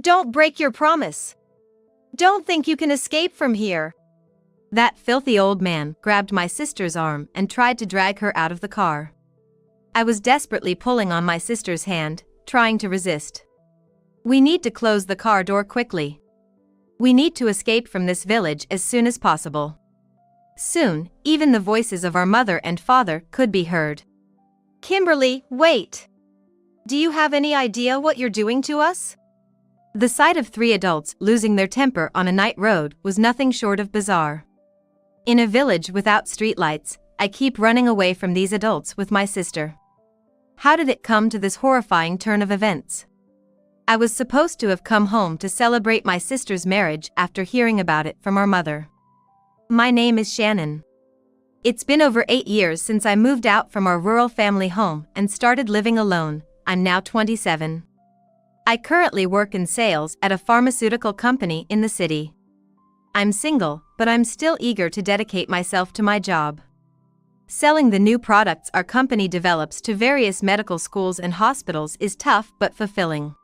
Don't break your promise. Don't think you can escape from here. That filthy old man grabbed my sister's arm and tried to drag her out of the car. I was desperately pulling on my sister's hand, trying to resist. We need to close the car door quickly. We need to escape from this village as soon as possible. Soon, even the voices of our mother and father could be heard. Kimberly, wait. Do you have any idea what you're doing to us? The sight of 3 adults losing their temper on a night road was nothing short of bizarre. In a village without streetlights, I keep running away from these adults with my sister. How did it come to this horrifying turn of events? I was supposed to have come home to celebrate my sister's marriage after hearing about it from our mother. My name is Shannon. It's been over 8 years since I moved out from our rural family home and started living alone. I'm now 27. I currently work in sales at a pharmaceutical company in the city. I'm single, but I'm still eager to dedicate myself to my job. Selling the new products our company develops to various medical schools and hospitals is tough but fulfilling.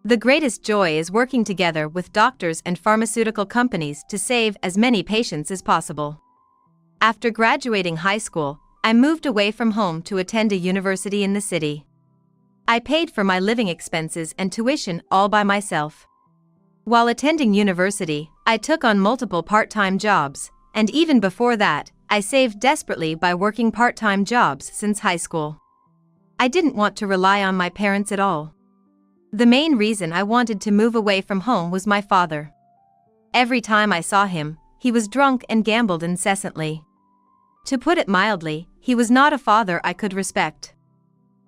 The greatest joy is working together with doctors and pharmaceutical companies to save as many patients as possible. After graduating high school, I moved away from home to attend a university in the city. I paid for my living expenses and tuition all by myself. While attending university, I took on multiple part-time jobs, and even before that, I saved desperately by working part-time jobs since high school. I didn't want to rely on my parents at all. The main reason I wanted to move away from home was my father. Every time I saw him, he was drunk and gambled incessantly. To put it mildly, he was not a father I could respect.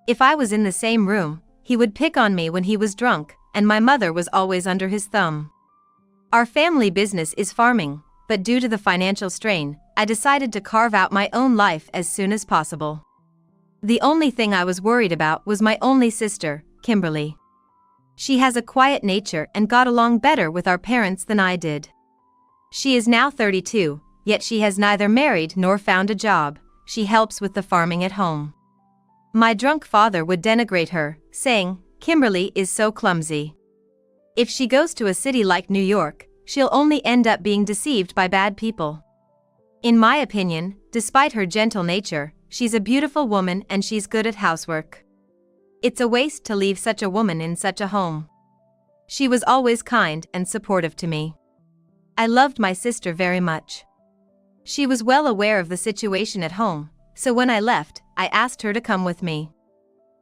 If I was in the same room, he would pick on me when he was drunk, and my mother was always under his thumb. Our family business is farming, but due to the financial strain, I decided to carve out my own life as soon as possible. The only thing I was worried about was my only sister, Kimberly. She has a quiet nature and got along better with our parents than I did. She is now 32, yet she has neither married nor found a job. She helps with the farming at home. My drunk father would denigrate her, saying, "Kimberly is so clumsy. If she goes to a city like New York, she'll only end up being deceived by bad people." In my opinion, despite her gentle nature, she's a beautiful woman and she's good at housework. It's a waste to leave such a woman in such a home. She was always kind and supportive to me. I loved my sister very much. She was well aware of the situation at home, so when I left, I asked her to come with me.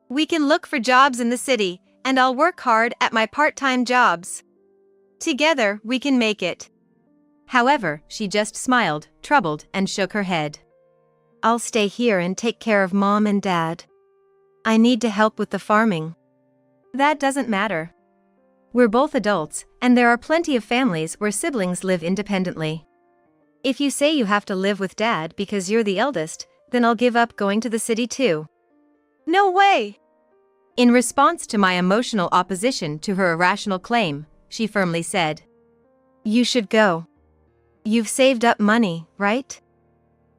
We can look for jobs in the city, and I'll work hard at my part-time jobs. Together, we can make it. However, she just smiled, troubled, and shook her head. I'll stay here and take care of Mom and Dad. I need to help with the farming. That doesn't matter. We're both adults, and there are plenty of families where siblings live independently. If you say you have to live with Dad because you're the eldest, then I'll give up going to the city too. No way! In response to my emotional opposition to her irrational claim, she firmly said, "You should go. You've saved up money, right?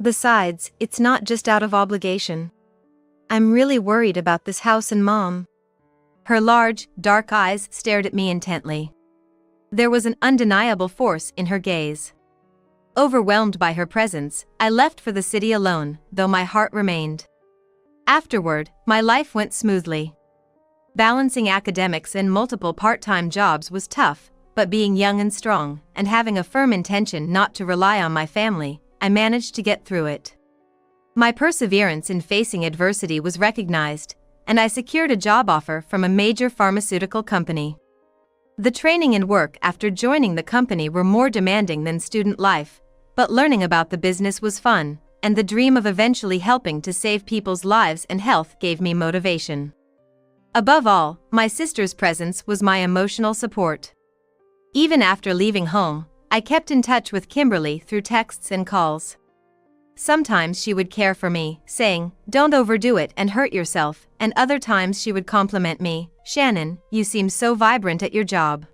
Besides, it's not just out of obligation. I'm really worried about this house and Mom." Her large, dark eyes stared at me intently. There was an undeniable force in her gaze. Overwhelmed by her presence, I left for the city alone, though my heart remained. Afterward, my life went smoothly. Balancing academics and multiple part-time jobs was tough, but being young and strong, and having a firm intention not to rely on my family, I managed to get through it. My perseverance in facing adversity was recognized, and I secured a job offer from a major pharmaceutical company. The training and work after joining the company were more demanding than student life, but learning about the business was fun, and the dream of eventually helping to save people's lives and health gave me motivation. Above all, my sister's presence was my emotional support. Even after leaving home, I kept in touch with Kimberly through texts and calls. Sometimes she would care for me, saying, "Don't overdo it and hurt yourself," and other times she would compliment me, "Shannon, you seem so vibrant at your job."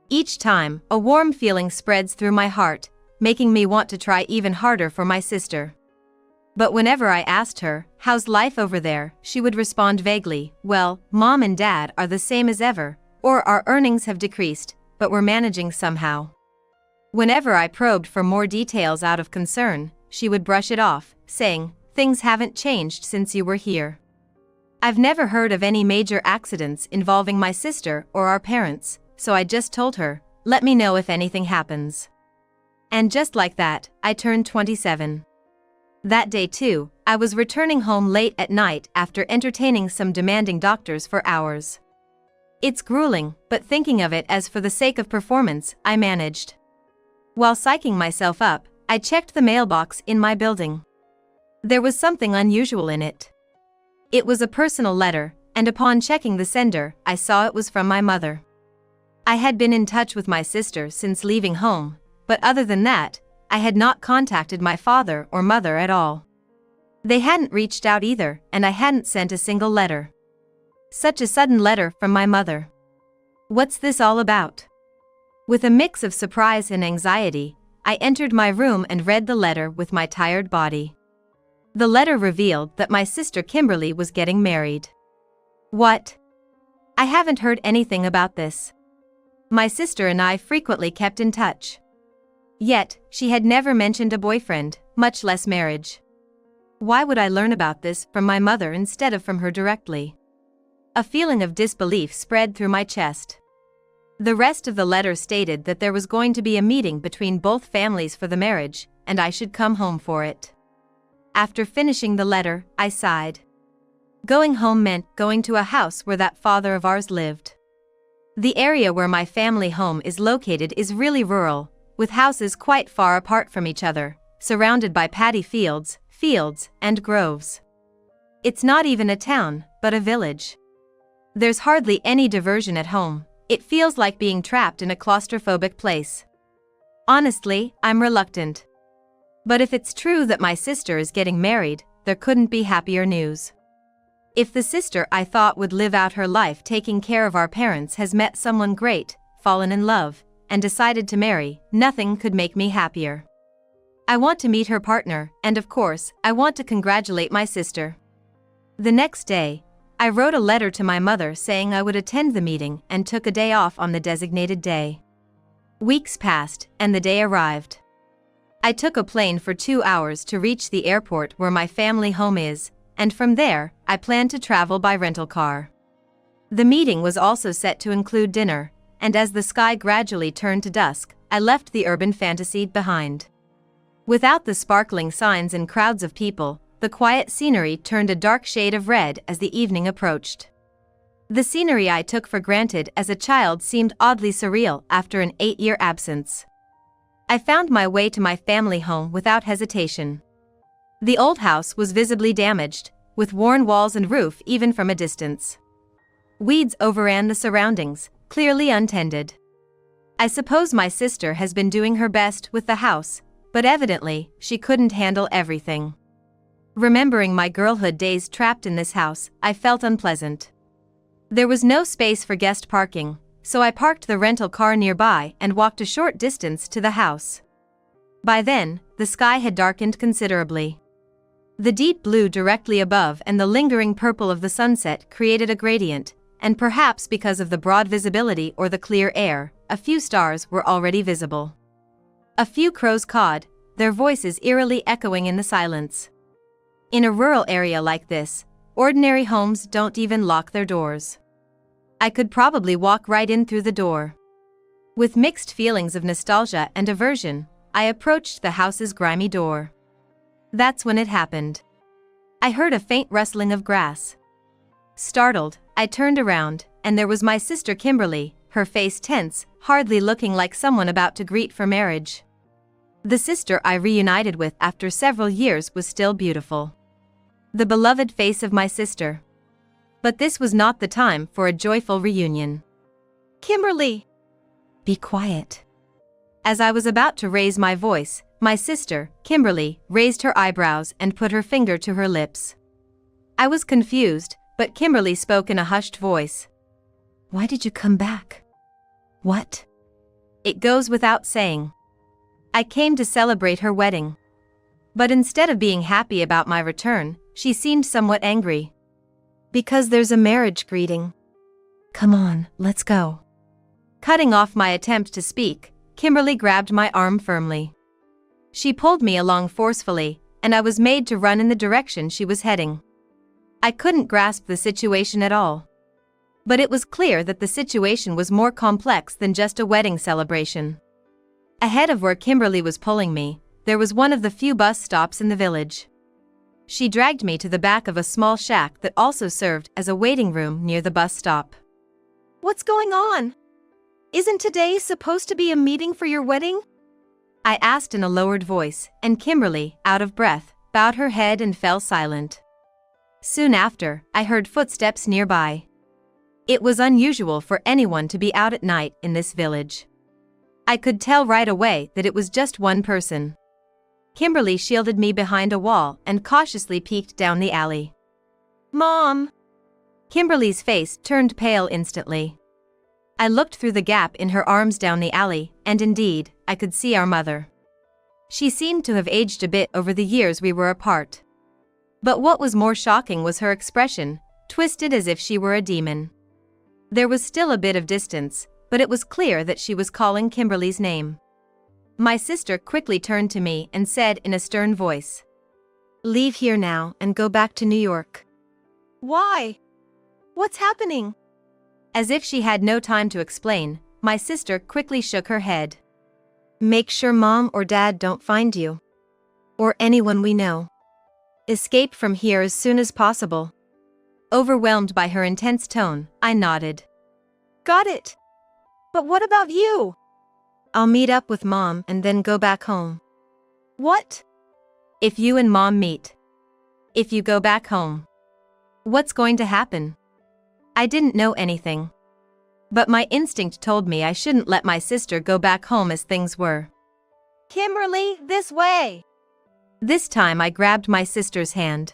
Each time, a warm feeling spreads through my heart, making me want to try even harder for my sister. But whenever I asked her, "How's life over there?" she would respond vaguely, "Well, Mom and Dad are the same as ever, Or our earnings have decreased, but we're managing somehow. Whenever I probed for more details out of concern, she would brush it off, saying, "Things haven't changed since you were here." I've never heard of any major accidents involving my sister or our parents, so I just told her, "Let me know if anything happens." And just like that, I turned 27. That day too, I was returning home late at night after entertaining some demanding doctors for hours. It's grueling, but thinking of it as for the sake of performance, I managed. While psyching myself up, I checked the mailbox in my building. There was something unusual in it. It was a personal letter, and upon checking the sender, I saw it was from my mother. I had been in touch with my sister since leaving home, but other than that, I had not contacted my father or mother at all. They hadn't reached out either, and I hadn't sent a single letter. Such a sudden letter from my mother. What's this all about? With a mix of surprise and anxiety, I entered my room and read the letter with my tired body. The letter revealed that my sister Kimberly was getting married. What? I haven't heard anything about this. My sister and I frequently kept in touch. Yet, she had never mentioned a boyfriend, much less marriage. Why would I learn about this from my mother instead of from her directly? A feeling of disbelief spread through my chest. The rest of the letter stated that there was going to be a meeting between both families for the marriage, and I should come home for it. After finishing the letter, I sighed. Going home meant going to a house where that father of ours lived. The area where my family home is located is really rural, with houses quite far apart from each other, surrounded by paddy fields, and groves. It's not even a town, but a village. There's hardly any diversion at home. It feels like being trapped in a claustrophobic place. Honestly, I'm reluctant. But if it's true that my sister is getting married, there couldn't be happier news. If the sister I thought would live out her life taking care of our parents has met someone great, fallen in love, and decided to marry, nothing could make me happier. I want to meet her partner, and of course, I want to congratulate my sister. The next day, I wrote a letter to my mother saying I would attend the meeting and took a day off on the designated day. Weeks passed, and the day arrived. I took a plane for 2 hours to reach the airport where my family home is, and from there, I planned to travel by rental car. The meeting was also set to include dinner, and as the sky gradually turned to dusk, I left the urban fantasy behind. Without the sparkling signs and crowds of people, the quiet scenery turned a dark shade of red as the evening approached. The scenery I took for granted as a child seemed oddly surreal after an 8-year absence. I found my way to my family home without hesitation. The old house was visibly damaged, with worn walls and roof even from a distance. Weeds overran the surroundings, clearly untended. I suppose my sister has been doing her best with the house, but evidently, she couldn't handle everything. Remembering my girlhood days trapped in this house, I felt unpleasant. There was no space for guest parking, so I parked the rental car nearby and walked a short distance to the house. By then, the sky had darkened considerably. The deep blue directly above and the lingering purple of the sunset created a gradient, and perhaps because of the broad visibility or the clear air, a few stars were already visible. A few crows cawed, their voices eerily echoing in the silence. In a rural area like this, ordinary homes don't even lock their doors. I could probably walk right in through the door. With mixed feelings of nostalgia and aversion, I approached the house's grimy door. That's when it happened. I heard a faint rustling of grass. Startled, I turned around, and there was my sister Kimberly, her face tense, hardly looking like someone about to greet for marriage. The sister I reunited with after several years was still beautiful. The beloved face of my sister. But this was not the time for a joyful reunion. "Kimberly!" "Be quiet." As I was about to raise my voice, my sister, Kimberly, raised her eyebrows and put her finger to her lips. I was confused, but Kimberly spoke in a hushed voice. "Why did you come back?" "What?" "It goes without saying. I came to celebrate her wedding." But instead of being happy about my return, she seemed somewhat angry. "Because there's a marriage greeting." Come on, let's go. Cutting off my attempt to speak, Kimberly grabbed my arm firmly. She pulled me along forcefully, and I was made to run in the direction she was heading. I couldn't grasp the situation at all. But it was clear that the situation was more complex than just a wedding celebration. Ahead of where Kimberly was pulling me, there was one of the few bus stops in the village. She dragged me to the back of a small shack that also served as a waiting room near the bus stop. What's going on? Isn't today supposed to be a meeting for your wedding? I asked in a lowered voice, and Kimberly, out of breath, bowed her head and fell silent. Soon after, I heard footsteps nearby. It was unusual for anyone to be out at night in this village. I could tell right away that it was just one person. Kimberly shielded me behind a wall and cautiously peeked down the alley. Mom! Kimberly's face turned pale instantly. I looked through the gap in her arms down the alley, and indeed, I could see our mother. She seemed to have aged a bit over the years we were apart. But what was more shocking was her expression, twisted as if she were a demon. There was still a bit of distance, but it was clear that she was calling Kimberly's name. My sister quickly turned to me and said in a stern voice, "Leave here now and go back to New York." Why? What's happening? As if she had no time to explain, my sister quickly shook her head. Make sure Mom or Dad don't find you. Or anyone we know. Escape from here as soon as possible. Overwhelmed by her intense tone, I nodded. Got it. But what about you? I'll meet up with Mom and then go back home. What? If you and Mom meet. If you go back home. What's going to happen? I didn't know anything. But my instinct told me I shouldn't let my sister go back home as things were. Kimberly, this way! This time I grabbed my sister's hand.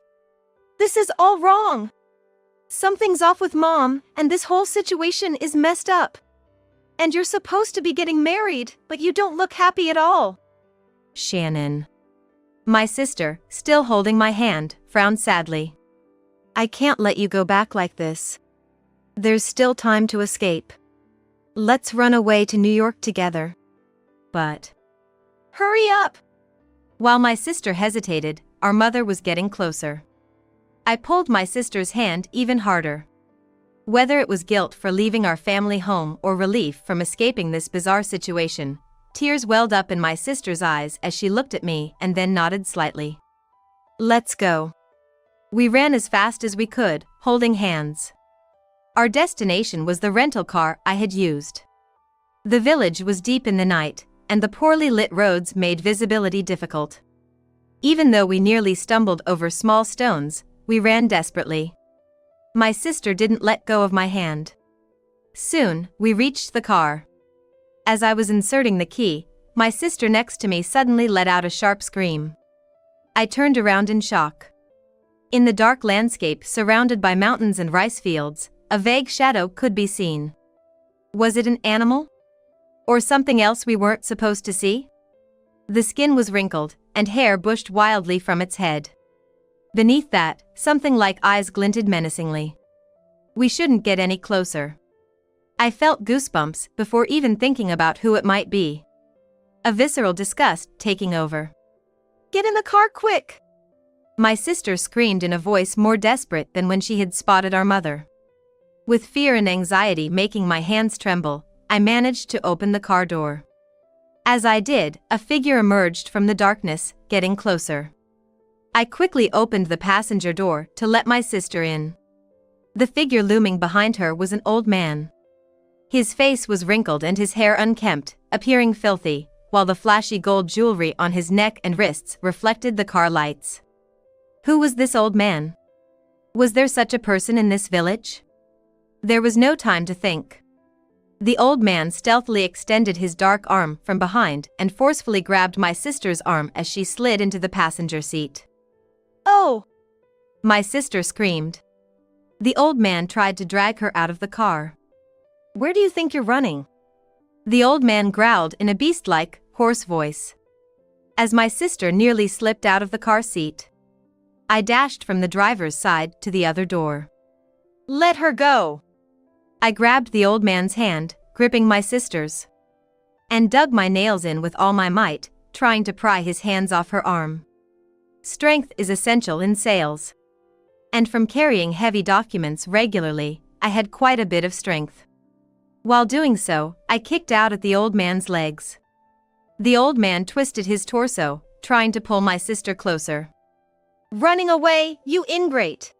This is all wrong. Something's off with Mom, and this whole situation is messed up. And you're supposed to be getting married, but you don't look happy at all. Shannon. My sister, still holding my hand, frowned sadly. I can't let you go back like this. There's still time to escape. Let's run away to New York together. But... Hurry up! While my sister hesitated, our mother was getting closer. I pulled my sister's hand even harder. Whether it was guilt for leaving our family home or relief from escaping this bizarre situation, tears welled up in my sister's eyes as she looked at me and then nodded slightly. Let's go. We ran as fast as we could, holding hands. Our destination was the rental car I had used. The village was deep in the night, and the poorly lit roads made visibility difficult. Even though we nearly stumbled over small stones, we ran desperately. My sister didn't let go of my hand. Soon, we reached the car. As I was inserting the key, my sister next to me suddenly let out a sharp scream. I turned around in shock. In the dark landscape surrounded by mountains and rice fields, a vague shadow could be seen. Was it an animal? Or something else we weren't supposed to see? The skin was wrinkled, and hair bushed wildly from its head. Beneath that, something like eyes glinted menacingly. We shouldn't get any closer. I felt goosebumps before even thinking about who it might be. A visceral disgust taking over. Get in the car quick! My sister screamed in a voice more desperate than when she had spotted our mother. With fear and anxiety making my hands tremble, I managed to open the car door. As I did, a figure emerged from the darkness, getting closer. I quickly opened the passenger door to let my sister in. The figure looming behind her was an old man. His face was wrinkled and his hair unkempt, appearing filthy, while the flashy gold jewelry on his neck and wrists reflected the car lights. Who was this old man? Was there such a person in this village? There was no time to think. The old man stealthily extended his dark arm from behind and forcefully grabbed my sister's arm as she slid into the passenger seat. Oh! My sister screamed. The old man tried to drag her out of the car. Where do you think you're running? The old man growled in a beast-like, hoarse voice. As my sister nearly slipped out of the car seat, I dashed from the driver's side to the other door. Let her go! I grabbed the old man's hand, gripping my sister's, and dug my nails in with all my might, trying to pry his hands off her arm. Strength is essential in sales. And from carrying heavy documents regularly, I had quite a bit of strength. While doing so, I kicked out at the old man's legs. The old man twisted his torso, trying to pull my sister closer. Running away, you ingrate!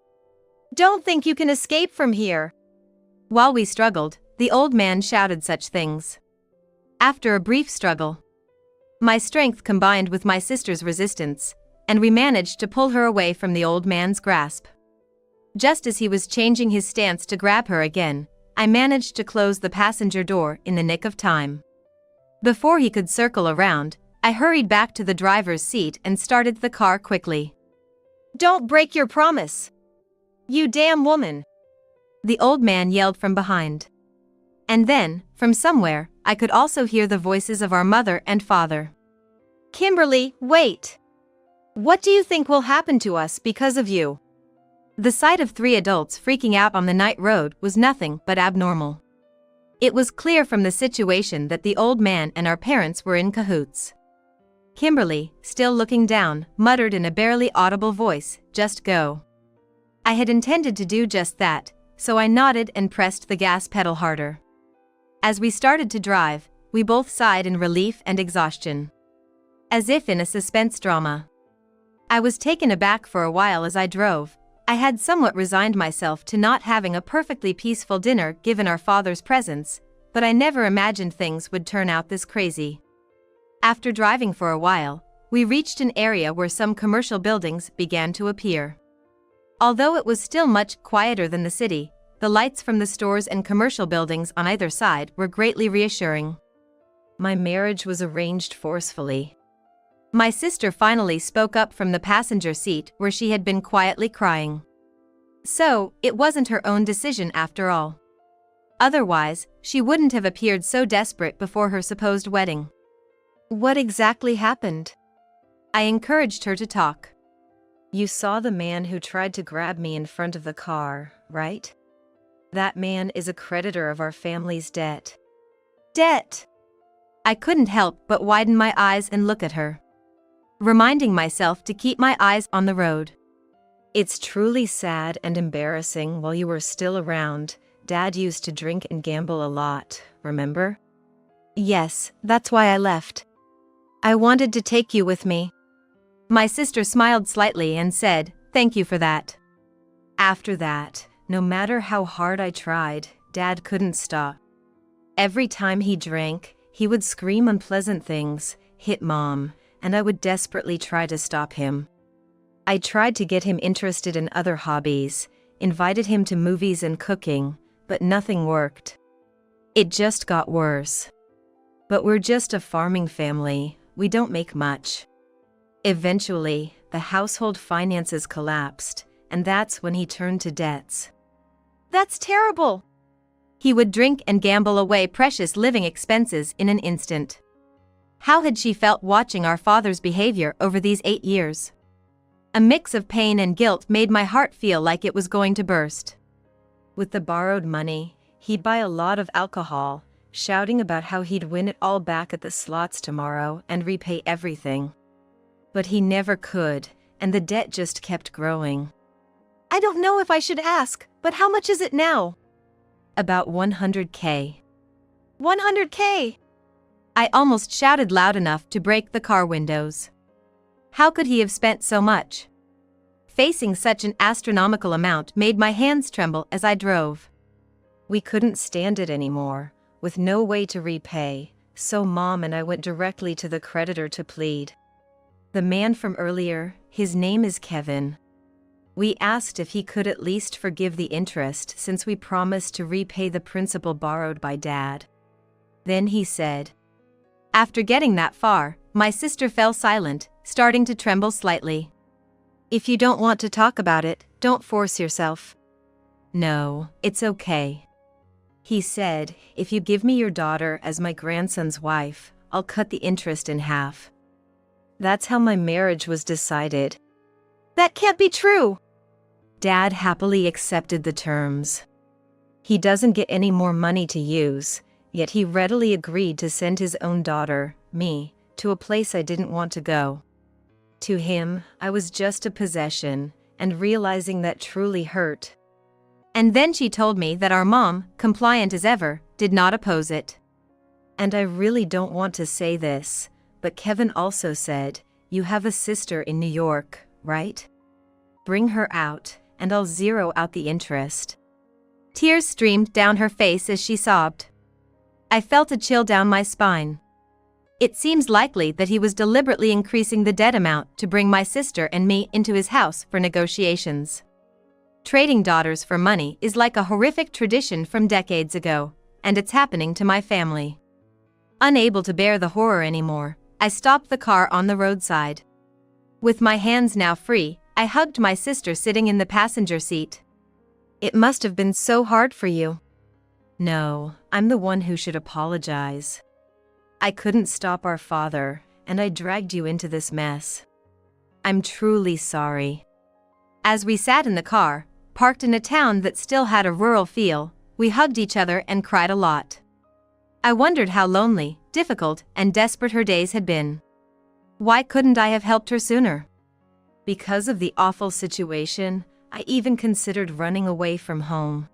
Don't think you can escape from here! While we struggled, the old man shouted such things. After a brief struggle, my strength combined with my sister's resistance, and we managed to pull her away from the old man's grasp. Just as he was changing his stance to grab her again, I managed to close the passenger door in the nick of time. Before he could circle around, I hurried back to the driver's seat and started the car quickly. Don't break your promise! You damn woman! The old man yelled from behind. And then, from somewhere, I could also hear the voices of our mother and father. Kimberly, wait! What do you think will happen to us because of you? The sight of 3 adults freaking out on the night road was nothing but abnormal. It was clear from the situation that the old man and our parents were in cahoots. Kimberly, still looking down, muttered in a barely audible voice, "Just go." I had intended to do just that, so I nodded and pressed the gas pedal harder. As we started to drive, we both sighed in relief and exhaustion. As if in a suspense drama. I was taken aback for a while as I drove. I had somewhat resigned myself to not having a perfectly peaceful dinner given our father's presence, but I never imagined things would turn out this crazy. After driving for a while, we reached an area where some commercial buildings began to appear. Although it was still much quieter than the city, the lights from the stores and commercial buildings on either side were greatly reassuring. My marriage was arranged forcefully. My sister finally spoke up from the passenger seat where she had been quietly crying. So, it wasn't her own decision after all. Otherwise, she wouldn't have appeared so desperate before her supposed wedding. What exactly happened? I encouraged her to talk. You saw the man who tried to grab me in front of the car, right? That man is a creditor of our family's debt. Debt! I couldn't help but widen my eyes and look at her, reminding myself to keep my eyes on the road. It's truly sad and embarrassing. While you were still around, Dad used to drink and gamble a lot, remember? Yes, that's why I left. I wanted to take you with me. My sister smiled slightly and said, "Thank you for that." After that, no matter how hard I tried, Dad couldn't stop. Every time he drank, he would scream unpleasant things, hit Mom, and I would desperately try to stop him. I tried to get him interested in other hobbies, invited him to movies and cooking, but nothing worked. It just got worse. But we're just a farming family, we don't make much. Eventually, the household finances collapsed, and that's when he turned to debts. That's terrible! He would drink and gamble away precious living expenses in an instant. How had she felt watching our father's behavior over these 8 years? A mix of pain and guilt made my heart feel like it was going to burst. With the borrowed money, he'd buy a lot of alcohol, shouting about how he'd win it all back at the slots tomorrow and repay everything. But he never could, and the debt just kept growing. I don't know if I should ask, but how much is it now? About $100K. $100K! I almost shouted loud enough to break the car windows. How could he have spent so much? Facing such an astronomical amount made my hands tremble as I drove. We couldn't stand it anymore, with no way to repay, so Mom and I went directly to the creditor to plead. The man from earlier, his name is Kevin. We asked if he could at least forgive the interest since we promised to repay the principal borrowed by Dad. Then he said. After getting that far, my sister fell silent, starting to tremble slightly. If you don't want to talk about it, don't force yourself. No, it's okay. He said, if you give me your daughter as my grandson's wife, I'll cut the interest in half. That's how my marriage was decided. That can't be true! Dad happily accepted the terms. He doesn't get any more money to use, yet he readily agreed to send his own daughter, me, to a place I didn't want to go. To him, I was just a possession, and realizing that truly hurt. And then she told me that our mom, compliant as ever, did not oppose it. And I really don't want to say this, but Kevin also said, "You have a sister in New York, right? Bring her out, and I'll zero out the interest." Tears streamed down her face as she sobbed. I felt a chill down my spine. It seems likely that he was deliberately increasing the debt amount to bring my sister and me into his house for negotiations. Trading daughters for money is like a horrific tradition from decades ago, and it's happening to my family. Unable to bear the horror anymore, I stopped the car on the roadside. With my hands now free, I hugged my sister sitting in the passenger seat. "It must have been so hard for you." "No, I'm the one who should apologize. I couldn't stop our father, and I dragged you into this mess. I'm truly sorry." As we sat in the car, parked in a town that still had a rural feel, we hugged each other and cried a lot. I wondered how lonely, difficult, and desperate her days had been. Why couldn't I have helped her sooner? Because of the awful situation, I even considered running away from home.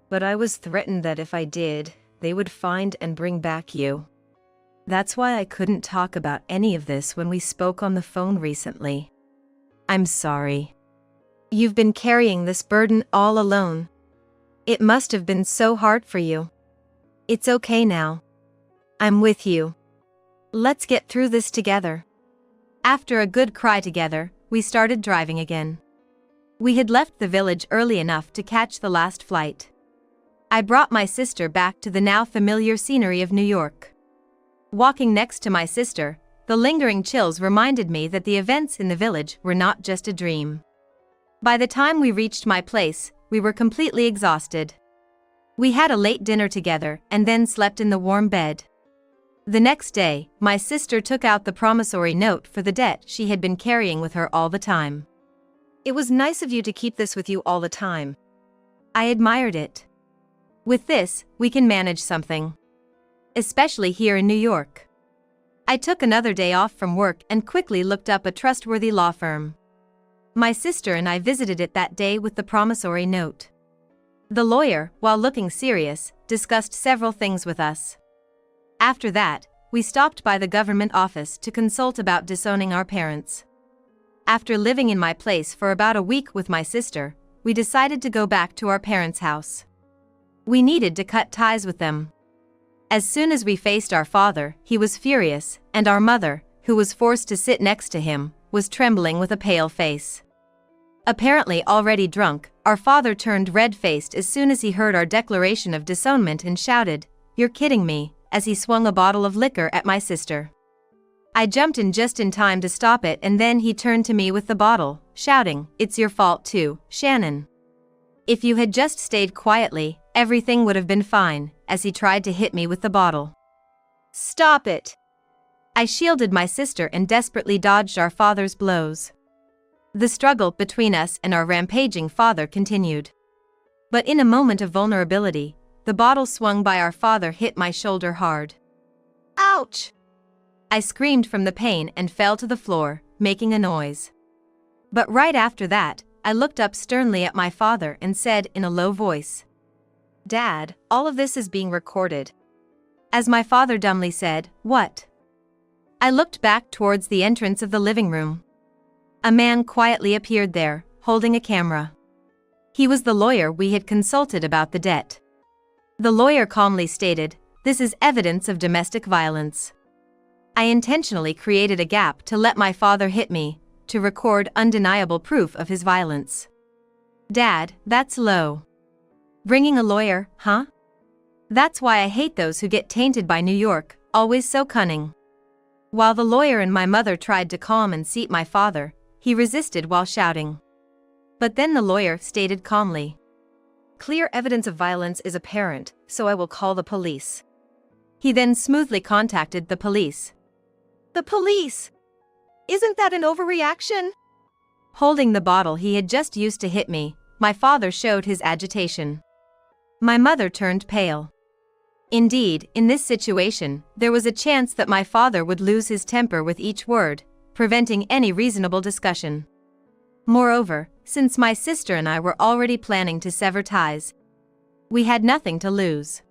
But I was threatened that if I did, they would find and bring back you. That's why I couldn't talk about any of this when we spoke on the phone recently. I'm sorry. You've been carrying this burden all alone. It must have been so hard for you. It's okay now. I'm with you. Let's get through this together. After a good cry together, we started driving again. We had left the village early enough to catch the last flight. I brought my sister back to the now familiar scenery of New York. Walking next to my sister, the lingering chills reminded me that the events in the village were not just a dream. By the time we reached my place, we were completely exhausted. We had a late dinner together and then slept in the warm bed. The next day, my sister took out the promissory note for the debt she had been carrying with her all the time. "It was nice of you to keep this with you all the time." I admired it. With this, we can manage something. Especially here in New York. I took another day off from work and quickly looked up a trustworthy law firm. My sister and I visited it that day with the promissory note. The lawyer, while looking serious, discussed several things with us. After that, we stopped by the government office to consult about disowning our parents. After living in my place for about a week with my sister, we decided to go back to our parents' house. We needed to cut ties with them. As soon as we faced our father, he was furious, and our mother, who was forced to sit next to him, was trembling with a pale face. Apparently already drunk, our father turned red-faced as soon as he heard our declaration of disownment and shouted, "You're kidding me," as he swung a bottle of liquor at my sister. I jumped in just in time to stop it, and then he turned to me with the bottle, shouting, "It's your fault too, Shannon. If you had just stayed quietly, everything would have been fine," as he tried to hit me with the bottle. "Stop it!" I shielded my sister and desperately dodged our father's blows. The struggle between us and our rampaging father continued. But in a moment of vulnerability, the bottle swung by our father hit my shoulder hard. "Ouch!" I screamed from the pain and fell to the floor, making a noise. But right after that, I looked up sternly at my father and said in a low voice, "Dad, all of this is being recorded." As my father dumbly said, "What?" I looked back towards the entrance of the living room. A man quietly appeared there, holding a camera. He was the lawyer we had consulted about the debt. The lawyer calmly stated, "This is evidence of domestic violence." I intentionally created a gap to let my father hit me, to record undeniable proof of his violence. "Dad, that's low. Bringing a lawyer, huh? That's why I hate those who get tainted by New York, always so cunning." While the lawyer and my mother tried to calm and seat my father, he resisted while shouting. But then the lawyer stated calmly, "Clear evidence of violence is apparent, so I will call the police." He then smoothly contacted the police. "The police? Isn't that an overreaction?" Holding the bottle he had just used to hit me, my father showed his agitation. My mother turned pale. Indeed, in this situation, there was a chance that my father would lose his temper with each word, preventing any reasonable discussion. Moreover, since my sister and I were already planning to sever ties, we had nothing to lose.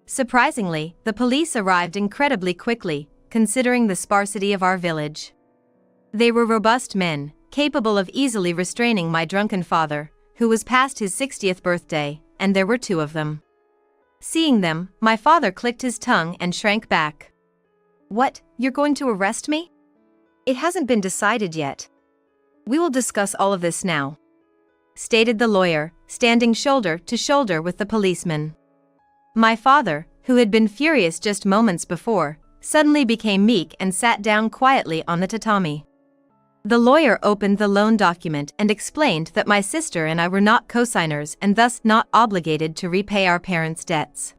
Surprisingly, the police arrived incredibly quickly, considering the sparsity of our village. They were robust men, capable of easily restraining my drunken father, who was past his 60th birthday, and there were two of them. Seeing them, my father clicked his tongue and shrank back. "What, you're going to arrest me? It hasn't been decided yet. We will discuss all of this now," stated the lawyer, standing shoulder to shoulder with the policeman. My father, who had been furious just moments before, suddenly became meek and sat down quietly on the tatami. The lawyer opened the loan document and explained that my sister and I were not co-signers and thus not obligated to repay our parents' debts.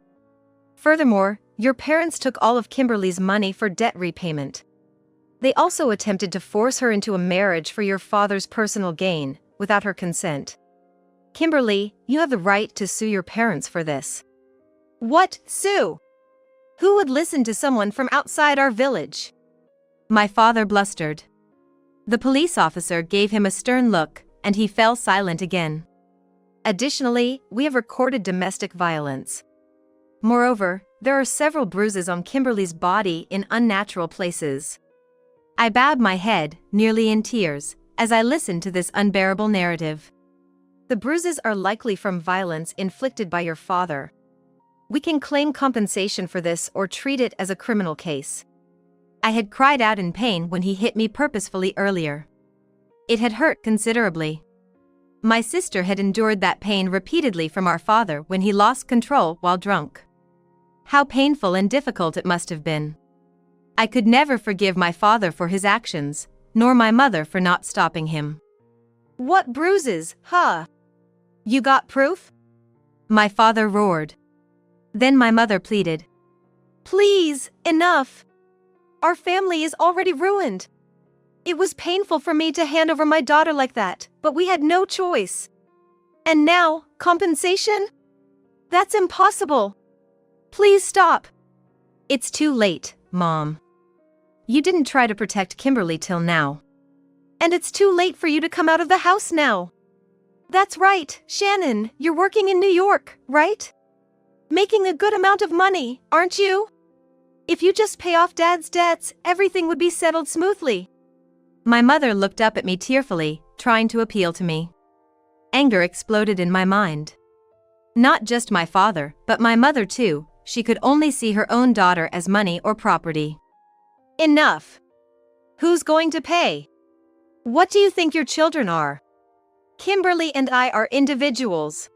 "Furthermore, your parents took all of Kimberly's money for debt repayment. They also attempted to force her into a marriage for your father's personal gain, without her consent. Kimberly, you have the right to sue your parents for this." "What, sue? Who would listen to someone from outside our village?" My father blustered. The police officer gave him a stern look, and he fell silent again. "Additionally, we have recorded domestic violence. Moreover, there are several bruises on Kimberly's body in unnatural places." I bowed my head, nearly in tears, as I listened to this unbearable narrative. "The bruises are likely from violence inflicted by your father. We can claim compensation for this or treat it as a criminal case." I had cried out in pain when he hit me purposefully earlier. It had hurt considerably. My sister had endured that pain repeatedly from our father when he lost control while drunk. How painful and difficult it must have been. I could never forgive my father for his actions, nor my mother for not stopping him. "What bruises, huh? You got proof?" My father roared. Then my mother pleaded. "Please, enough. Our family is already ruined. It was painful for me to hand over my daughter like that, but we had no choice. And now, compensation? That's impossible. Please stop." "It's too late, Mom. You didn't try to protect Kimberly till now. And it's too late for you to come out of the house now. That's right, Shannon, you're working in New York, right? Making a good amount of money, aren't you? If you just pay off Dad's debts, everything would be settled smoothly." My mother looked up at me tearfully, trying to appeal to me. Anger exploded in my mind. Not just my father, but my mother too. She could only see her own daughter as money or property. "Enough. Who's going to pay? What do you think your children are? Kimberly and I are individuals.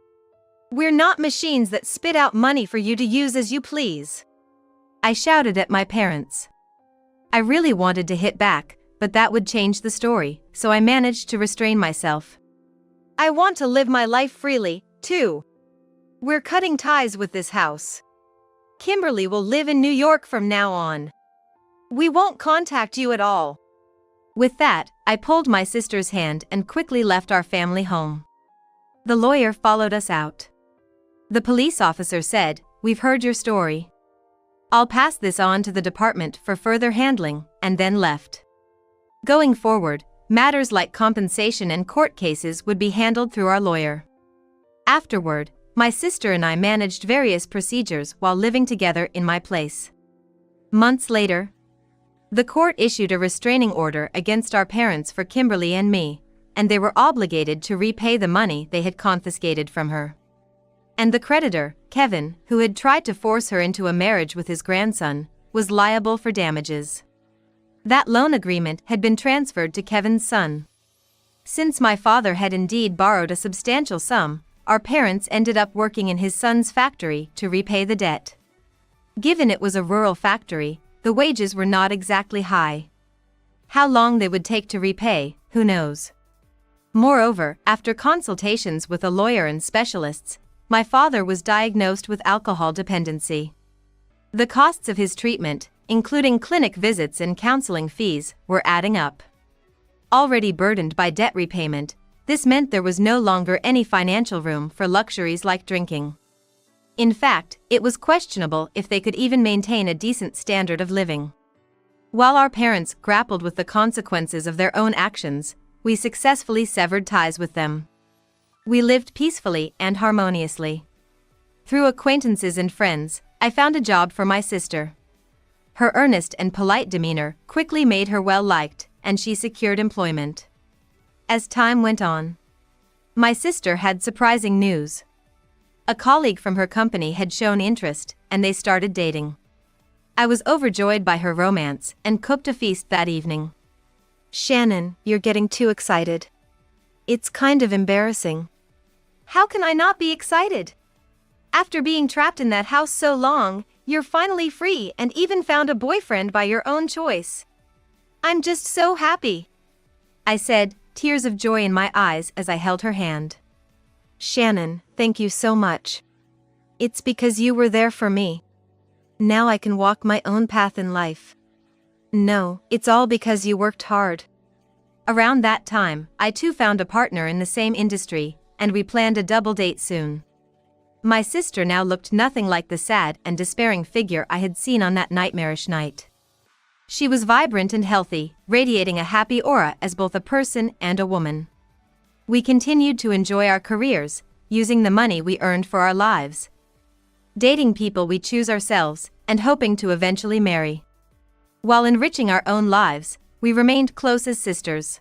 We're not machines that spit out money for you to use as you please." I shouted at my parents. I really wanted to hit back, but that would change the story, so I managed to restrain myself. "I want to live my life freely, too. We're cutting ties with this house. Kimberly will live in New York from now on. We won't contact you at all." With that, I pulled my sister's hand and quickly left our family home. The lawyer followed us out. The police officer said, "We've heard your story. I'll pass this on to the department for further handling," and then left. Going forward, matters like compensation and court cases would be handled through our lawyer. Afterward, my sister and I managed various procedures while living together in my place. Months later, the court issued a restraining order against our parents for Kimberly and me, and they were obligated to repay the money they had confiscated from her. And the creditor, Kevin, who had tried to force her into a marriage with his grandson, was liable for damages. That loan agreement had been transferred to Kevin's son. Since my father had indeed borrowed a substantial sum, our parents ended up working in his son's factory to repay the debt. Given it was a rural factory, the wages were not exactly high. How long they would take to repay, who knows? Moreover, after consultations with a lawyer and specialists, my father was diagnosed with alcohol dependency. The costs of his treatment, including clinic visits and counseling fees, were adding up. Already burdened by debt repayment, this meant there was no longer any financial room for luxuries like drinking. In fact, it was questionable if they could even maintain a decent standard of living. While our parents grappled with the consequences of their own actions, we successfully severed ties with them. We lived peacefully and harmoniously. Through acquaintances and friends, I found a job for my sister. Her earnest and polite demeanor quickly made her well liked, and she secured employment. As time went on, my sister had surprising news. A colleague from her company had shown interest, and they started dating. I was overjoyed by her romance and cooked a feast that evening. Shannon, you're getting too excited. It's kind of embarrassing. How can I not be excited? After being trapped in that house so long, you're finally free and even found a boyfriend by your own choice. I'm just so happy, I said, tears of joy in my eyes as I held her hand. Shannon, thank you so much. It's because you were there for me. Now I can walk my own path in life. No, it's all because you worked hard. Around that time, I too found a partner in the same industry, and we planned a double date soon. My sister now looked nothing like the sad and despairing figure I had seen on that nightmarish night. She was vibrant and healthy, radiating a happy aura as both a person and a woman. We continued to enjoy our careers, using the money we earned for our lives, dating people we choose ourselves, and hoping to eventually marry. While enriching our own lives, we remained close as sisters.